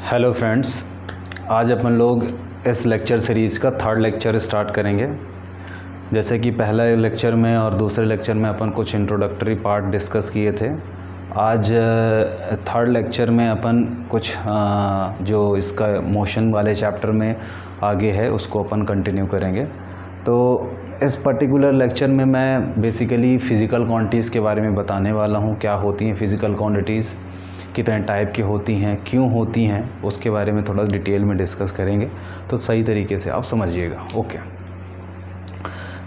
Hello friends, आज अपन लोग इस लेक्चर सीरीज़ का थर्ड लेक्चर स्टार्ट करेंगे। जैसे कि पहले लेक्चर में और दूसरे लेक्चर में अपन कुछ इंट्रोडक्टरी पार्ट डिस्कस किए थे। आज थर्ड लेक्चर में अपन कुछ जो इसका मोशन वाले चैप्टर में आगे है उसको अपन कंटिन्यू करेंगे। तो इस पर्टिकुलर लेक्चर में मैं बेसिकली फ़िज़िकल क्वांटिटीज़ के बारे में बताने वाला हूँ। क्या होती हैं फ़िज़िकल क्वांटिटीज़, कितने टाइप की होती हैं, क्यों होती हैं, उसके बारे में थोड़ा डिटेल में डिस्कस करेंगे, तो सही तरीके से आप समझिएगा। ओके,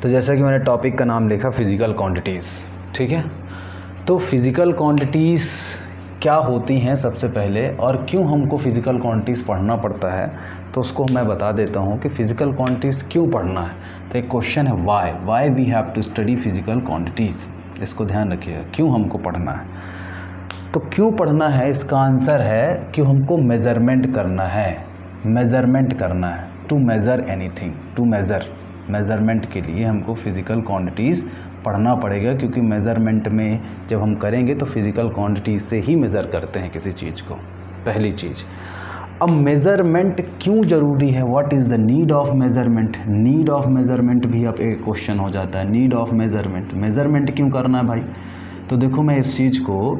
तो जैसा कि मैंने टॉपिक का नाम लिखा फ़िज़िकल क्वांटिटीज़, ठीक है। तो फ़िज़िकल क्वांटिटीज़ क्या होती हैं सबसे पहले, और क्यों हमको फ़िज़िकल क्वांटिटीज़ पढ़ना पड़ता है, तो उसको मैं बता देता हूँ कि फ़िज़िकल क्वांटिटीज़ क्यों पढ़ना है। तो एक क्वेश्चन है why we have to study physical quantities. इसको ध्यान रखिएगा, क्यों हमको पढ़ना है। तो क्यों पढ़ना है, इसका आंसर है कि हमको मेज़रमेंट करना है। मेज़रमेंट करना है, to measure anything, to measurement के लिए हमको फ़िज़िकल क्वांटिटीज़ पढ़ना पड़ेगा, क्योंकि मेज़रमेंट में जब हम करेंगे तो फ़िज़िकल क्वांटिटीज़ से ही मेज़र करते हैं किसी चीज़ को, पहली चीज़। अब मेज़रमेंट क्यों ज़रूरी है, what is the need of measurement. Need of measurement भी अब एक क्वेश्चन हो जाता है। नीड ऑफ मेज़रमेंट, मेज़रमेंट क्यों करना है भाई। तो देखो, मैं इस चीज़ को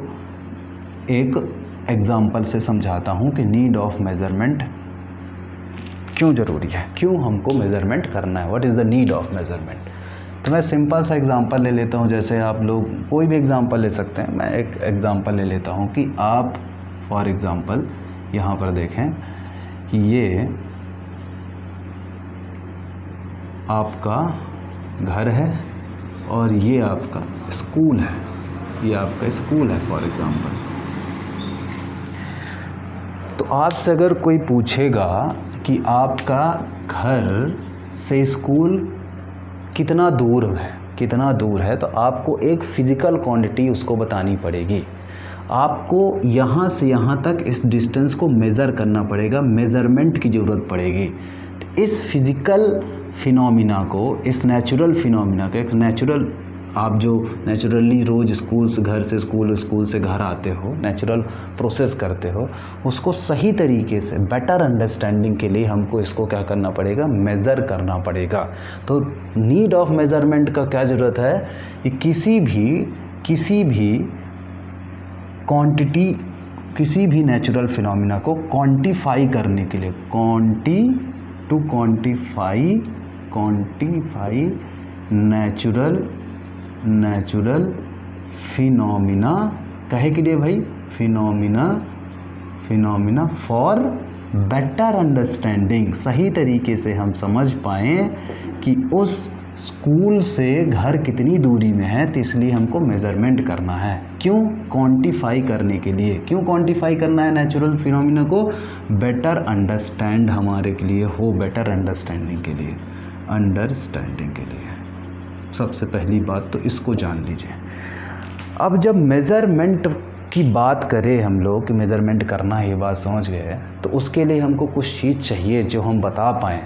एक एग्ज़ाम्पल से समझाता हूँ कि नीड ऑफ मेज़रमेंट क्यों ज़रूरी है, क्यों हमको मेज़रमेंट करना है, what is the need of measurement. तो मैं सिंपल सा एग्ज़ाम्पल ले लेता हूँ। जैसे आप लोग कोई भी एग्ज़ाम्पल ले सकते हैं, मैं एक एग्ज़ाम्पल ले लेता हूँ कि आप फॉर एग्ज़ाम्पल यहाँ पर देखें कि ये आपका घर है और ये आपका स्कूल है, ये आपका स्कूल है फॉर एग्ज़ाम्पल। तो आपसे अगर कोई पूछेगा कि आपका घर से स्कूल कितना दूर है, तो आपको एक फ़िज़िकल क्वांटिटी उसको बतानी पड़ेगी। आपको यहाँ से यहाँ तक इस डिस्टेंस को मेज़र करना पड़ेगा, मेज़रमेंट की ज़रूरत पड़ेगी। तो इस फ़िज़िकल फिनोमिना को, इस नेचुरल फिनोमिना को, एक नेचुरल, आप जो नेचुरली रोज़ स्कूल से घर आते हो, नेचुरल प्रोसेस करते हो, उसको सही तरीके से बेटर अंडरस्टैंडिंग के लिए हमको इसको क्या करना पड़ेगा, मेज़र करना पड़ेगा। तो नीड ऑफ मेज़रमेंट का क्या ज़रूरत है कि किसी भी क्वांटिटी, किसी भी नेचुरल फिनोमिना को क्वांटिफाई करने के लिए, क्वांटिफाई नेचुरल फिनोमिना, कहे के लिए भाई फिनोमिना फॉर बेटर अंडरस्टैंडिंग, सही तरीके से हम समझ पाएँ कि उस स्कूल से घर कितनी दूरी में है। तो इसलिए हमको मेज़रमेंट करना है। क्यों, क्वांटिफाई करने के लिए। क्यों क्वांटिफाई करना है नेचुरल फिनोमिना को, बेटर अंडरस्टैंड हमारे के लिए हो, बेटर अंडरस्टैंडिंग के लिए, सबसे पहली बात तो इसको जान लीजिए। अब जब मेज़रमेंट की बात करें हम लोग कि मेज़रमेंट करना है, ये बात समझ गए, तो उसके लिए हमको कुछ चीज़ चाहिए जो हम बता पाएँ।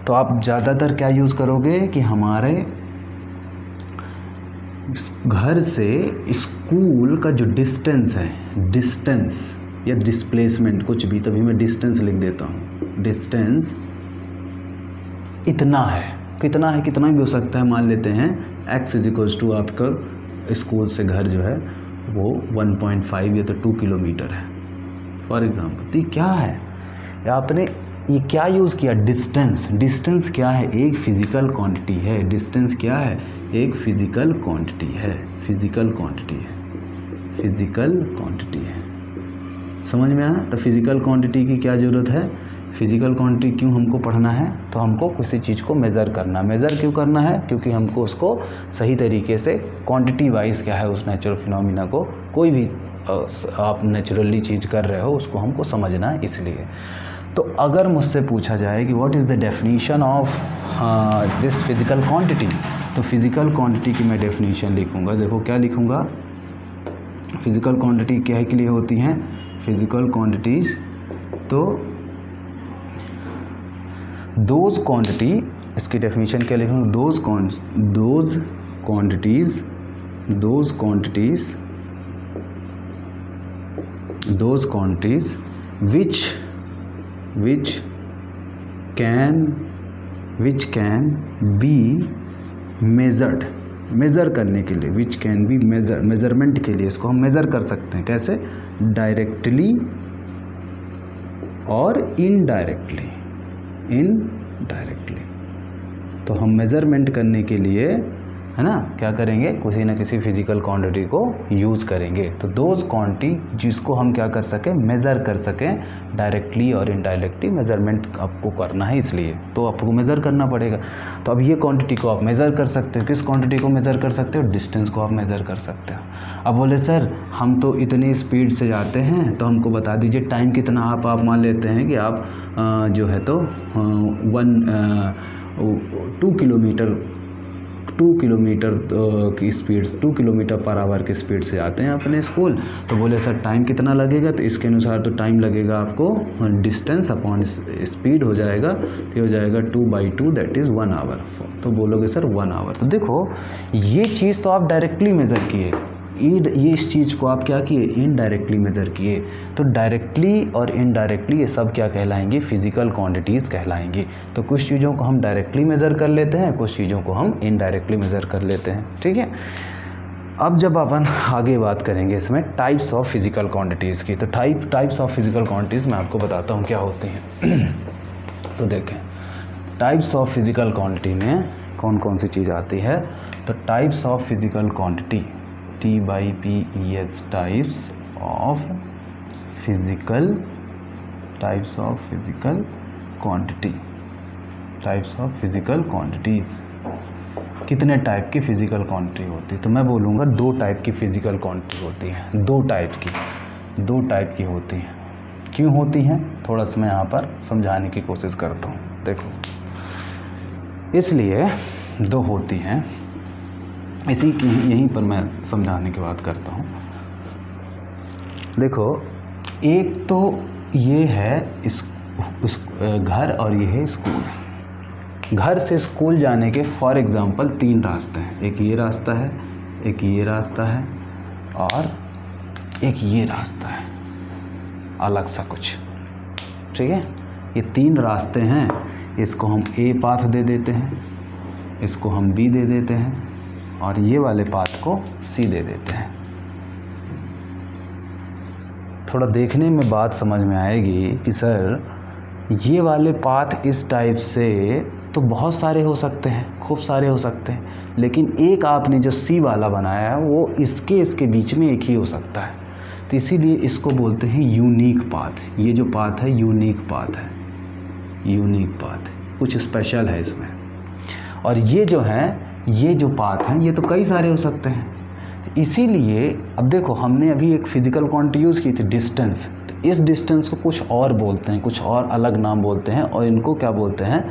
तो आप ज़्यादातर क्या यूज़ करोगे कि हमारे घर से स्कूल का जो डिस्टेंस है, डिस्टेंस या डिस्प्लेसमेंट कुछ भी, तभी मैं डिस्टेंस लिख देता हूँ। डिस्टेंस इतना है, कितना भी हो सकता है। मान लेते हैं x = आपका स्कूल से घर जो है वो 1.5 या तो 2 किलोमीटर है फॉर एग्ज़ाम्पल। तो ये क्या है, आपने ये क्या यूज़ किया, डिस्टेंस क्या है, एक फ़िज़िकल क्वांटिटी है। डिस्टेंस क्या है, एक फ़िज़िकल क्वांटिटी है, फ़िज़िकल क्वांटिटी है। समझ में आया। तो फ़िज़िकल क्वांटिटी की क्या ज़रूरत है, फ़िज़िकल क्वांटिटी क्यों हमको पढ़ना है, तो हमको किसी चीज़ को मेज़र करना। मेज़र क्यों करना है, क्योंकि हमको उसको सही तरीके से क्वांटिटी वाइज क्या है, उस नेचुरल फिनोमिना को, कोई भी आप नेचुरली चीज़ कर रहे हो उसको हमको समझना है, इसलिए। तो अगर मुझसे पूछा जाए कि what is the definition of this physical quantity, तो फ़िज़िकल क्वांटिटी की मैं डेफिनेशन लिखूँगा। देखो क्या लिखूँगा, फ़िज़िकल क्वांटिटी क्या के लिए होती हैं, फ़िज़िकल क्वांटिटीज़, तो दोज क्वांटिटी, इसकी डेफिनेशन क्या लिखूँ, those quantities those quantities which can be measured, measure करने के लिए, which can be measure, measurement के लिए इसको हम मेज़र कर सकते हैं। कैसे? डायरेक्टली और इनडायरेक्टली। तो हम मेज़रमेंट करने के लिए, है ना, क्या करेंगे, किसी न किसी फिजिकल क्वांटिटी को यूज़ करेंगे। तो दोज क्वांटिटी जिसको हम क्या कर सकें, मेज़र कर सकें, डायरेक्टली और इनडायरेक्टली मेज़रमेंट आपको करना है, इसलिए तो आपको मेज़र करना पड़ेगा। तो अब ये क्वांटिटी को आप मेज़र कर सकते हो। किस क्वांटिटी को मेज़र कर सकते हो? डिस्टेंस को आप मेज़र कर सकते हो। अब बोले सर हम तो इतनी स्पीड से जाते हैं, तो हमको बता दीजिए टाइम कितना। आप मान लेते हैं कि आप जो है तो 2 किलोमीटर की स्पीड, 2 किलोमीटर पर आवर की स्पीड से जाते हैं अपने स्कूल। तो बोले सर टाइम कितना लगेगा? तो इसके अनुसार तो टाइम लगेगा आपको डिस्टेंस अपॉन स्पीड हो जाएगा, तो हो जाएगा 2/2 दैट इज़ 1 आवर। तो बोलोगे सर 1 आवर। तो देखो ये चीज़ तो आप डायरेक्टली मेज़र किए, ये इस चीज़ को आप क्या किए, इनडायरेक्टली मेज़र किए। तो डायरेक्टली और इनडायरेक्टली ये सब क्या कहलाएंगे, फिजिकल क्वांटिटीज़ कहलाएंगी। तो कुछ चीज़ों को हम डायरेक्टली मेज़र कर लेते हैं, कुछ चीज़ों को हम इनडायरेक्टली मेज़र कर लेते हैं, ठीक है। अब जब अपन आगे बात करेंगे इसमें टाइप्स ऑफ फिजिकल क्वांटिटीज़ की, तो टाइप्स ऑफ फिजिकल क्वांटिटीज़ मैं आपको बताता हूँ क्या होती हैं। तो देखें टाइप्स ऑफ फिजिकल क्वांटिटी में कौन कौन सी चीज़ आती है। तो types of physical quantity, TYPES, types of physical quantity, types of physical quantities. कितने टाइप की फिजिकल क्वांटिटी होती है? तो मैं बोलूँगा 2 टाइप की फिजिकल क्वांटिटी होती है। 2 टाइप की होती हैं। क्यों होती हैं, थोड़ा सा मैं यहाँ पर समझाने की कोशिश करता हूँ। देखो इसलिए 2 होती हैं, इसी की यहीं पर मैं समझाने की बात करता हूँ। देखो एक तो ये है घर और ये है स्कूल। घर से स्कूल जाने के फॉर एग्ज़ाम्पल 3 रास्ते हैं। एक ये रास्ता है, एक ये रास्ता है और एक ये रास्ता है, अलग सा कुछ, ठीक है। ये 3 रास्ते हैं। इसको हम A पाथ दे देते हैं, इसको हम B दे देते हैं और ये वाले पाथ को C दे देते हैं। थोड़ा देखने में बात समझ में आएगी कि सर ये वाले पाथ इस टाइप से तो बहुत सारे हो सकते हैं, खूब सारे हो सकते हैं, लेकिन एक आपने जो C वाला बनाया है वो इसके बीच में एक ही हो सकता है। तो इसीलिए इसको बोलते हैं यूनिक पाथ। ये जो पाथ है यूनिक पाथ है, कुछ स्पेशल है इसमें। और ये जो पाथ हैं ये तो कई सारे हो सकते हैं। इसीलिए अब देखो हमने अभी एक फिजिकल क्वांटिटी यूज़ की थी, डिस्टेंस। तो इस डिस्टेंस को कुछ और बोलते हैं, कुछ और अलग नाम बोलते हैं और इनको क्या बोलते हैं,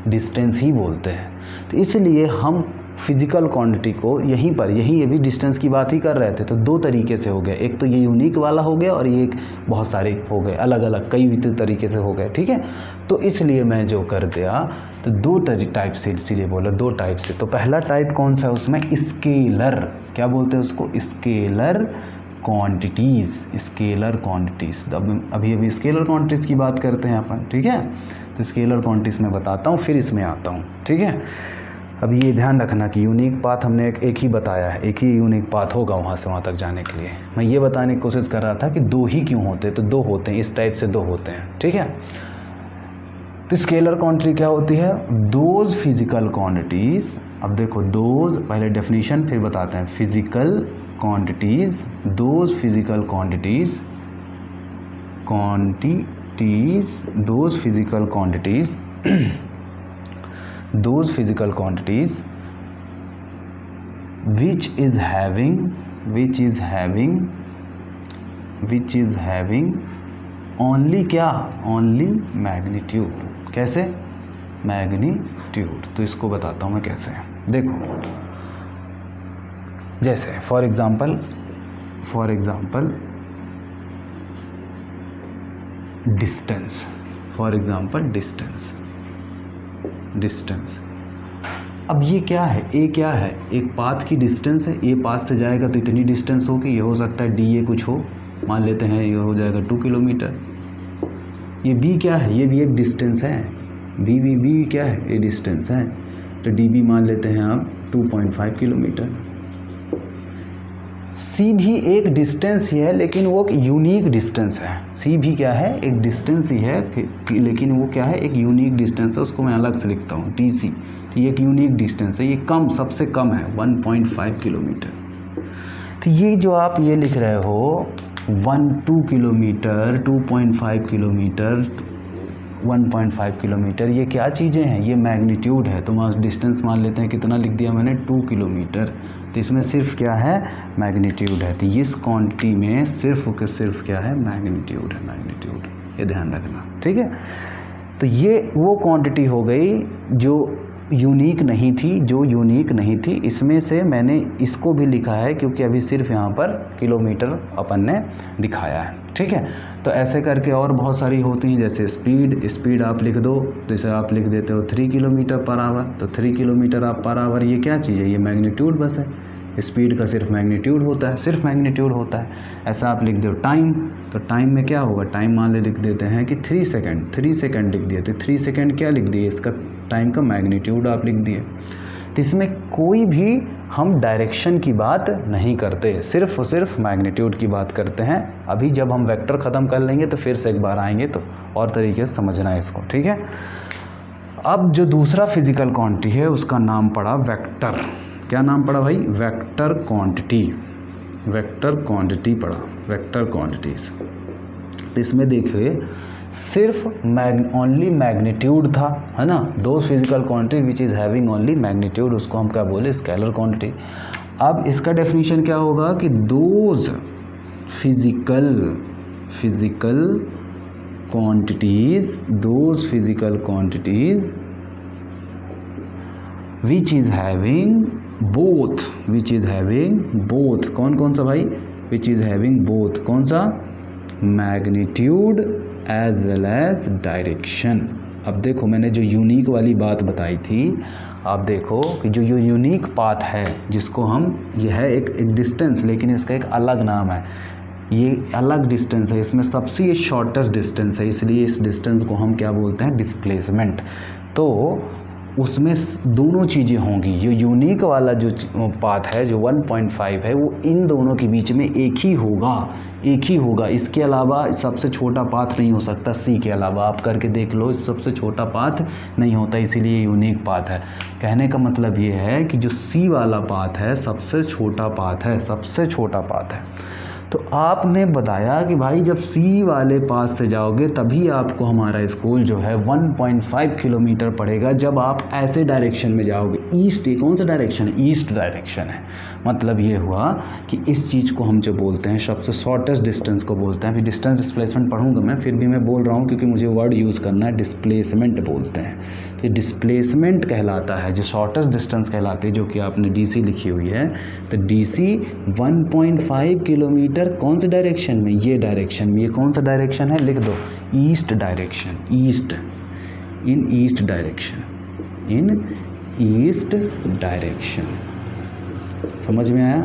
डिस्टेंस ही बोलते हैं। तो इसलिए हम फिजिकल क्वांटिटी को यही अभी डिस्टेंस की बात ही कर रहे थे। तो 2 तरीके से हो गए, एक तो ये यूनिक वाला हो गया और ये एक बहुत सारे हो गए, अलग अलग कई तरीके से हो गए, ठीक है। तो इसलिए मैं जो कर दिया तो 2 टाइप से, इसीलिए बोला 2 टाइप से। तो पहला टाइप कौन सा है उसमें, स्केलर, क्या बोलते हैं उसको, स्केलर क्वांटिटीज़। अभी स्केलर क्वांटिटीज़ की बात करते हैं अपन, ठीक है। तो स्केलर क्वांटिटीज़ में बताता हूँ, फिर इसमें आता हूँ, ठीक है। अब ये ध्यान रखना कि यूनिक पाथ हमने एक ही बताया है, एक ही यूनिक पाथ होगा वहाँ से वहाँ तक जाने के लिए। मैं ये बताने की कोशिश कर रहा था कि 2 ही क्यों होते हैं, तो 2 होते हैं, इस टाइप से 2 होते हैं, ठीक है। तो स्केलर क्वांटिटी क्या होती है, दोज फिजिकल क्वांटिटीज़। अब देखो दोज, पहले डेफिनेशन फिर बताते हैं। Physical quantities, those physical quantities those physical quantities which is having only क्या, only magnitude। कैसे, मैग्नीट्यूड। तो इसको बताता हूँ मैं कैसे। देखो जैसे फॉर एग्जांपल डिस्टेंस, डिस्टेंस। अब ये क्या है, ए क्या है, एक पाथ की डिस्टेंस है। ए पाथ से जाएगा तो इतनी डिस्टेंस होगी, ये हो सकता है डी ए कुछ हो, मान लेते हैं ये हो जाएगा 2 किलोमीटर। ये b क्या है, ये भी एक डिस्टेंस है, b क्या है, ये डिस्टेंस है, तो db मान लेते हैं आप 2.5 किलोमीटर। c भी एक डिस्टेंस ही है लेकिन वो एक यूनिक डिस्टेंस है। c भी क्या है, एक डिस्टेंस ही है लेकिन वो क्या है, एक यूनिक डिस्टेंस है, उसको मैं अलग से लिखता हूँ dc। तो ये एक यूनिक डिस्टेंस है, ये कम, सबसे कम है 1.5 किलोमीटर। तो ये जो आप ये लिख रहे हो 2 किलोमीटर, 2.5 किलोमीटर, 1.5 किलोमीटर, ये क्या चीज़ें हैं, ये मैग्नीट्यूड है। तो डिस्टेंस मान लेते हैं, कितना लिख दिया मैंने, 2 किलोमीटर। तो इसमें सिर्फ क्या है, मैग्नीट्यूड है। तो इस क्वांटिटी में सिर्फ के सिर्फ क्या है, मैग्नीट्यूड है, मैग्नीट्यूड, ये ध्यान रखना, ठीक है। तो ये वो क्वांटिटी हो गई जो यूनिक नहीं थी, इसमें से मैंने इसको भी लिखा है क्योंकि अभी सिर्फ यहाँ पर किलोमीटर अपन ने दिखाया है, ठीक है। तो ऐसे करके और बहुत सारी होती हैं, जैसे स्पीड आप लिख दो, जैसे आप लिख देते हो 3 किलोमीटर पर आवर, तो 3 किलोमीटर आप पर आवर, ये क्या चीज़ है, ये मैग्नीट्यूड बस है। स्पीड का सिर्फ मैग्नीट्यूड होता है, ऐसा आप लिख दो टाइम, तो टाइम में क्या होगा, टाइम मान ले लिख देते हैं कि 3 सेकंड लिख दिए, तो 3 सेकंड क्या लिख दिए, इसका टाइम का मैग्नीट्यूड आप लिख दिए। तो इसमें कोई भी हम डायरेक्शन की बात नहीं करते, सिर्फ और सिर्फ मैग्नीट्यूड की बात करते हैं। अभी जब हम वेक्टर ख़त्म कर लेंगे तो फिर से एक बार आएंगे तो और तरीके से समझना है इसको, ठीक है। अब जो दूसरा फिजिकल क्वांटिटी है उसका नाम पड़ा वेक्टर। क्या नाम पड़ा भाई, वेक्टर क्वांटिटी पड़ा, वेक्टर क्वांटिटीज। तो इसमें देखिए सिर्फ ओनली मैग्नीट्यूड था, है ना, दो physical quantity which is having only magnitude, उसको हम क्या बोले, स्केलर क्वांटिटी। अब इसका डेफिनेशन क्या होगा कि those physical quantities which is having both, कौन सा भाई, विच इज़ हैविंग बोथ, कौन सा, magnitude as well as direction. अब देखो मैंने जो यूनिक वाली बात बताई थी, आप देखो कि जो यूनिक पाथ है जिसको हम, ये है एक डिस्टेंस लेकिन इसका एक अलग नाम है, ये अलग डिस्टेंस है, इसमें सबसे ये शॉर्टेस्ट डिस्टेंस है, इसलिए इस डिस्टेंस को हम क्या बोलते हैं, डिस्प्लेसमेंट। तो उसमें दोनों चीज़ें होंगी, ये यूनिक वाला जो पाथ है जो 1.5 है वो इन दोनों के बीच में एक ही होगा, इसके अलावा सबसे छोटा पाथ नहीं हो सकता, सी के अलावा आप करके देख लो, सबसे छोटा पाथ नहीं होता, इसीलिए यूनिक पाथ है। कहने का मतलब ये है कि जो सी वाला पाथ है सबसे छोटा पाथ है। तो आपने बताया कि भाई जब सी वाले पास से जाओगे तभी आपको हमारा स्कूल जो है 1.5 किलोमीटर पड़ेगा, जब आप ऐसे डायरेक्शन में जाओगे, ईस्ट, ये कौन सा डायरेक्शन है, ईस्ट डायरेक्शन है। मतलब ये हुआ कि इस चीज़ को हम जो बोलते हैं सबसे शॉर्टेस्ट डिस्टेंस को बोलते हैं। फिर डिस्टेंस डिस्प्लेसमेंट पढ़ूंगा मैं, फिर भी मैं बोल रहा हूँ क्योंकि मुझे वर्ड यूज़ करना है, डिस्प्लेसमेंट बोलते हैं। तो डिस्प्लेसमेंट कहलाता है जो शॉर्टेस्ट डिस्टेंस कहलाती है, जो कि आपने DC लिखी हुई है। तो DC 1.5 किलोमीटर कौन से डायरेक्शन में, ये डायरेक्शन में, ये कौन सा डायरेक्शन है, लिख दो, ईस्ट डायरेक्शन, इन ईस्ट डायरेक्शन। समझ में आया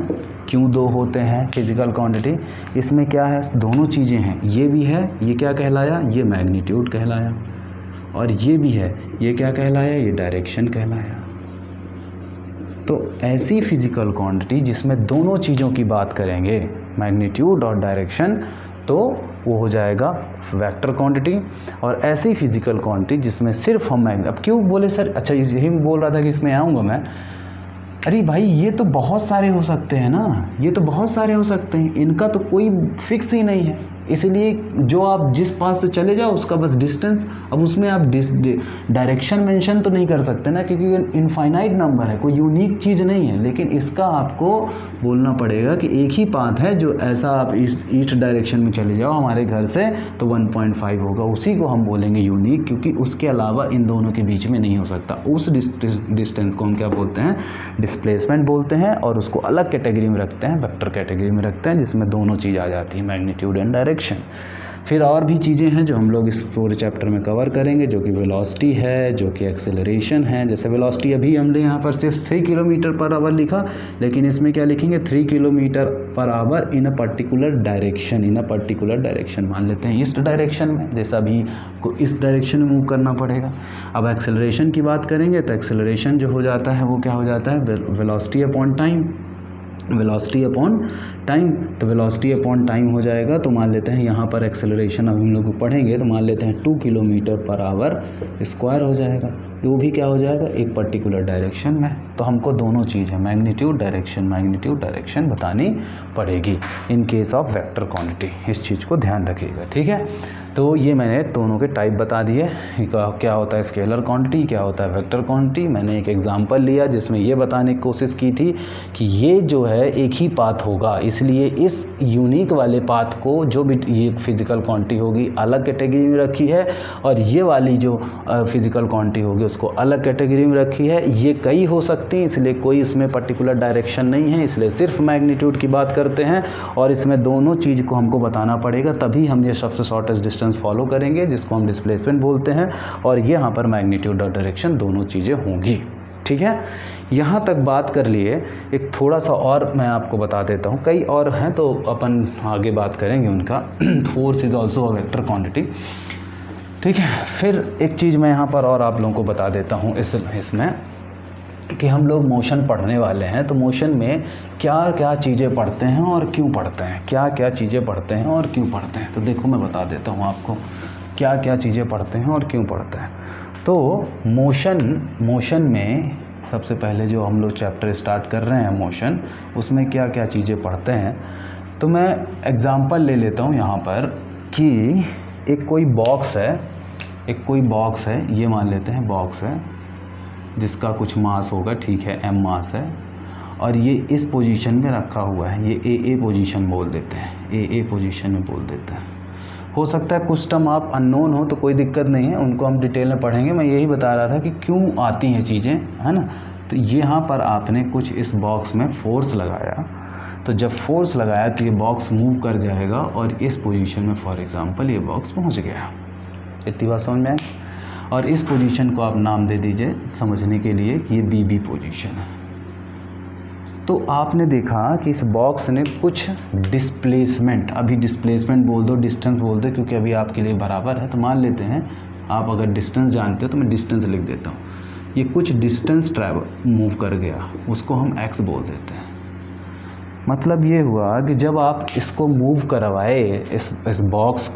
क्यों दो होते हैं फिजिकल क्वांटिटी, इसमें क्या है, दोनों चीज़ें हैं, ये भी है, ये क्या कहलाया, ये मैग्नीट्यूड कहलाया, और ये भी है, ये क्या कहलाया, ये डायरेक्शन कहलाया। तो ऐसी फिजिकल क्वांटिटी जिसमें दोनों चीज़ों की बात करेंगे, मैग्नीट्यूड और डायरेक्शन, तो वो हो जाएगा वेक्टर क्वांटिटी। और ऐसी फिजिकल क्वांटिटी जिसमें सिर्फ हम अब क्यों बोले सर, अच्छा यही बोल रहा था कि इसमें आऊँगा मैं, अरे भाई ये तो बहुत सारे हो सकते हैं ना, ये तो बहुत सारे हो सकते हैं, इनका तो कोई फिक्स ही नहीं है, इसलिए जो आप जिस पास से चले जाओ उसका बस डिस्टेंस, अब उसमें आप डायरेक्शन मेंशन तो नहीं कर सकते ना, क्योंकि इनफाइनाइट नंबर है, कोई यूनिक चीज़ नहीं है। लेकिन इसका आपको बोलना पड़ेगा कि एक ही पाथ है, जो ऐसा आप ईस्ट डायरेक्शन में चले जाओ हमारे घर से तो 1.5 होगा, उसी को हम बोलेंगे यूनिक, क्योंकि उसके अलावा इन दोनों के बीच में नहीं हो सकता। उस डिस्टेंस को हम क्या बोलते हैं, डिस्प्लेसमेंट बोलते हैं, और उसको अलग कैटेगरी में रखते हैं, वेक्टर कैटेगरी में रखते हैं, जिसमें दोनों चीज़ आ जाती है, मैग्नीट्यूड एंड डायरेक्शन। फिर और भी चीज़ें हैं जो हम लोग इस पूरे चैप्टर में कवर करेंगे, जो कि वेलोसिटी है, जो कि एक्सेलरेशन है। जैसे वेलोसिटी अभी हमने यहाँ पर सिर्फ 3 किलोमीटर पर आवर लिखा, लेकिन इसमें क्या लिखेंगे 3 kilometre per hour in a particular direction, in a particular direction मान लेते हैं ईस्ट डायरेक्शन में, जैसा अभी को इस डायरेक्शन में मूव करना पड़ेगा। अब एक्सेलरेशन की बात करेंगे तो एक्सेलरेशन जो हो जाता है वो क्या हो जाता है velocity upon time, velocity upon time. तो वेलोसिटी अपॉन टाइम हो जाएगा, तो मान लेते हैं यहाँ पर एक्सेलरेशन अब हम लोग पढ़ेंगे तो मान लेते हैं 2 किलोमीटर पर आवर स्क्वायर हो जाएगा, वो भी क्या हो जाएगा एक पर्टिकुलर डायरेक्शन में। तो हमको दोनों चीज़ है मैग्नीट्यूड डायरेक्शन बतानी पड़ेगी in case of vector quantity, इस चीज़ को ध्यान रखिएगा, ठीक है। तो ये मैंने दोनों के टाइप बता दिए, क्या होता है स्केलर क्वांटिटी, क्या होता है वेक्टर क्वांटिटी। मैंने एक एग्जांपल लिया जिसमें ये बताने की कोशिश की थी कि ये जो है एक ही पाथ होगा, इसलिए इस यूनिक वाले पाथ को जो भी ये फिजिकल क्वांटिटी होगी अलग कैटेगरी में रखी है, और ये वाली जो फिजिकल क्वांटिटी होगी उसको अलग कैटेगरी में रखी है। ये कई हो सकती हैं, इसलिए कोई इसमें पर्टिकुलर डायरेक्शन नहीं है, इसलिए सिर्फ मैग्नीट्यूड की बात करते हैं, और इसमें दोनों चीज़ को हमको बताना पड़ेगा, तभी हम ये सबसे शॉर्टेस्ट डिस्टेंस फॉलो करेंगे जिसको हम डिस्प्लेसमेंट बोलते हैं, और यहाँ पर मैग्नीट्यूड और डायरेक्शन दोनों चीज़ें होंगी, ठीक है। यहाँ तक बात कर लिए, एक थोड़ा सा और मैं आपको बता देता हूँ, कई और हैं तो अपन आगे बात करेंगे उनका। Force is also a vector quantity, ठीक है। फिर एक चीज़ मैं यहाँ पर और आप लोगों को बता देता हूँ इसमें कि हम लोग मोशन पढ़ने वाले हैं, तो मोशन में क्या क्या चीज़ें पढ़ते हैं और क्यों पढ़ते हैं, क्या क्या चीज़ें पढ़ते हैं और क्यों पढ़ते हैं। तो देखो मैं बता देता हूँ आपको क्या क्या चीज़ें पढ़ते हैं और क्यों पढ़ते हैं। तो मोशन में सबसे पहले जो हम लोग चैप्टर स्टार्ट कर रहे हैं मोशन, उसमें क्या क्या चीज़ें पढ़ते हैं। तो मैं एग्ज़ाम्पल ले लेता हूँ यहाँ पर कि एक कोई बॉक्स है, ये मान लेते हैं बॉक्स है जिसका कुछ मास होगा, ठीक है, m मास है, और ये इस पोजीशन में रखा हुआ है, ये ए पोजीशन बोल देते हैं, ए पोजीशन में बोल देते हैं। हो सकता है कुछ टर्म आप अननोन हो तो कोई दिक्कत नहीं है, उनको हम डिटेल में पढ़ेंगे। मैं यही बता रहा था कि क्यों आती हैं चीज़ें, है ना। तो यहाँ पर आपने कुछ इस बॉक्स में फोर्स लगाया, तो जब फोर्स लगाया तो ये बॉक्स मूव कर जाएगा और इस पोजीशन में फॉर एग्ज़ाम्पल ये बॉक्स पहुँच गया। इतनी बात समझ में आई। और इस पोजीशन को आप नाम दे दीजिए समझने के लिए कि ये बी पोजीशन है। तो आपने देखा कि इस बॉक्स ने कुछ डिस्प्लेसमेंट, अभी डिस्प्लेसमेंट बोल दो, डिस्टेंस बोल दो, क्योंकि अभी आपके लिए बराबर है। तो मान लेते हैं आप अगर डिस्टेंस जानते हो तो मैं डिस्टेंस लिख देता हूँ। ये कुछ डिस्टेंस ट्रैवल मूव कर गया, उसको हम एक्स बोल देते हैं। मतलब ये हुआ कि जब आप इसको मूव करवाए, इस बॉक्स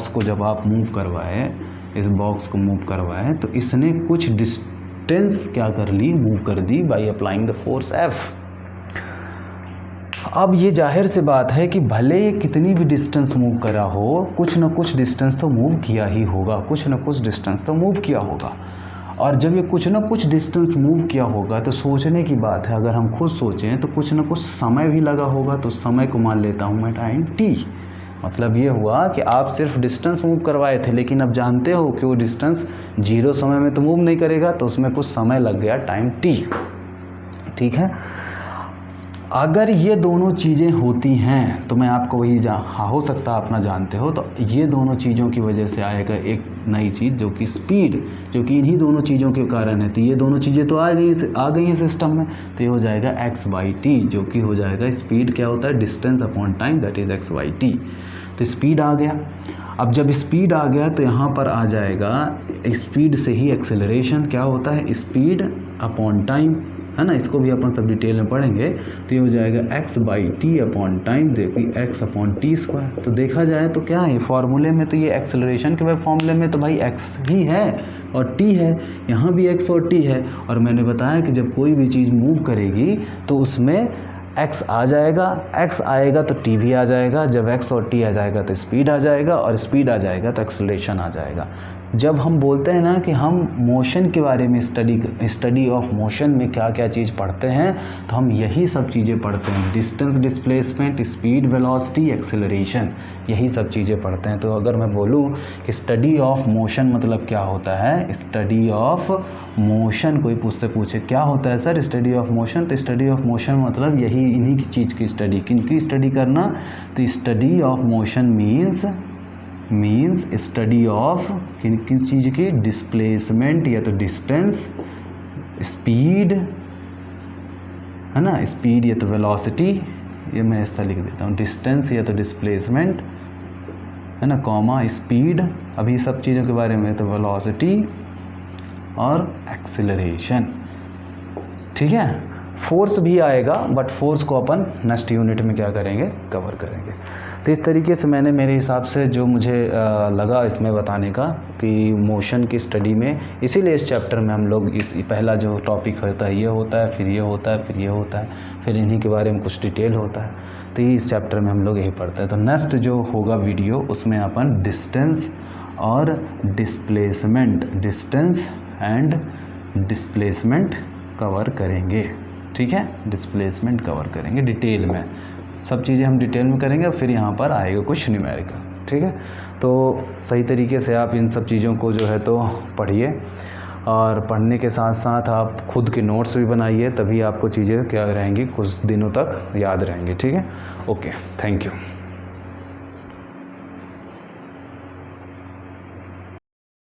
को जब आप मूव करवाए, इस बॉक्स को मूव करवाए, तो इसने कुछ डिस्टेंस क्या कर ली, मूव कर दी by applying the force F. अब ये जाहिर सी बात है कि भले कितनी भी डिस्टेंस मूव करा हो, कुछ ना कुछ डिस्टेंस तो मूव किया ही होगा, कुछ ना कुछ डिस्टेंस तो मूव किया होगा। और जब ये कुछ ना कुछ डिस्टेंस मूव किया होगा तो सोचने की बात है, अगर हम खुद सोचें तो कुछ ना कुछ समय भी लगा होगा। तो समय को मान लेता हूँ मैं टाइम टी। मतलब ये हुआ कि आप सिर्फ डिस्टेंस मूव करवाए थे, लेकिन अब जानते हो कि वो डिस्टेंस 0 समय में तो मूव नहीं करेगा, तो उसमें कुछ समय लग गया, टाइम टी, ठीक है। अगर ये दोनों चीज़ें होती हैं तो मैं आपको वही हो सकता है आप ना जानते हो, तो ये दोनों चीज़ों की वजह से आएगा एक नई चीज़ जो कि स्पीड, जो कि इन्हीं दोनों चीज़ों के कारण है। तो ये दोनों चीज़ें तो आ गई हैं सिस्टम में, तो ये हो जाएगा x/t, जो कि हो जाएगा स्पीड क्या होता है, distance upon time, that is x/t। तो स्पीड आ गया। अब जब स्पीड आ गया तो यहाँ पर आ जाएगा स्पीड से ही एक्सेलरेशन क्या होता है, स्पीड अपॉन टाइम, है ना। इसको भी अपन सब डिटेल में पढ़ेंगे। तो ये हो जाएगा x/t अपॉन टाइम, देखिए x/t²। तो देखा जाए तो क्या है फॉर्मूले में, तो ये एक्सेलरेशन के फॉर्मूले में तो भाई x ही है और t है, यहाँ भी x और t है। और मैंने बताया कि जब कोई भी चीज़ मूव करेगी तो उसमें x आ जाएगा, x आएगा तो t भी आ जाएगा। जब x और t आ जाएगा तो स्पीड आ जाएगा, और स्पीड आ जाएगा तो एक्सेलरेशन आ जाएगा। जब हम बोलते हैं ना कि हम मोशन के बारे में स्टडी ऑफ मोशन में क्या क्या चीज़ पढ़ते हैं, तो हम यही सब चीज़ें पढ़ते हैं, distance, displacement, speed, velocity, acceleration, यही सब चीज़ें पढ़ते हैं। तो अगर मैं बोलूँ कि स्टडी ऑफ मोशन मतलब क्या होता है, स्टडी ऑफ मोशन, कोई पूछे क्या होता है सर स्टडी ऑफ मोशन, तो स्टडी ऑफ मोशन मतलब यही, इन्हीं की चीज़ की स्टडी, किन की स्टडी करना। तो study of motion means means study of किस चीज़ की, डिस्प्लेसमेंट या तो डिस्टेंस, स्पीड है ना, स्पीड या तो वेलोसिटी, ये मैं ऐसा लिख देता हूँ, डिस्टेंस या तो डिस्प्लेसमेंट है ना, कॉमा स्पीड, अभी सब चीज़ों के बारे में, तो वेलोसिटी और एक्सेलरेशन। ठीक है, फोर्स भी आएगा बट फोर्स को अपन नेक्स्ट यूनिट में क्या करेंगे, कवर करेंगे। तो इस तरीके से मैंने मेरे हिसाब से जो मुझे लगा इसमें बताने का कि मोशन की स्टडी में, इसीलिए इस चैप्टर में हम लोग इस पहला जो टॉपिक होता है ये होता है, फिर ये होता है, फिर ये होता है, फिर इन्हीं के बारे में कुछ डिटेल होता है, तो ये इस चैप्टर में हम लोग यही पढ़ते हैं। तो नेक्स्ट जो होगा वीडियो उसमें अपन डिस्टेंस और displacement, distance and displacement cover करेंगे। ठीक है, डिस्प्लेसमेंट कवर करेंगे डिटेल में, सब चीज़ें हम डिटेल में करेंगे और फिर यहाँ पर आएगा कुछ न्यूमेरिकल। ठीक है, तो सही तरीके से आप इन सब चीज़ों को जो है तो पढ़िए, और पढ़ने के साथ साथ आप खुद के नोट्स भी बनाइए, तभी आपको चीज़ें क्या रहेंगी, कुछ दिनों तक याद रहेंगी। ठीक है, ओके, थैंक यू।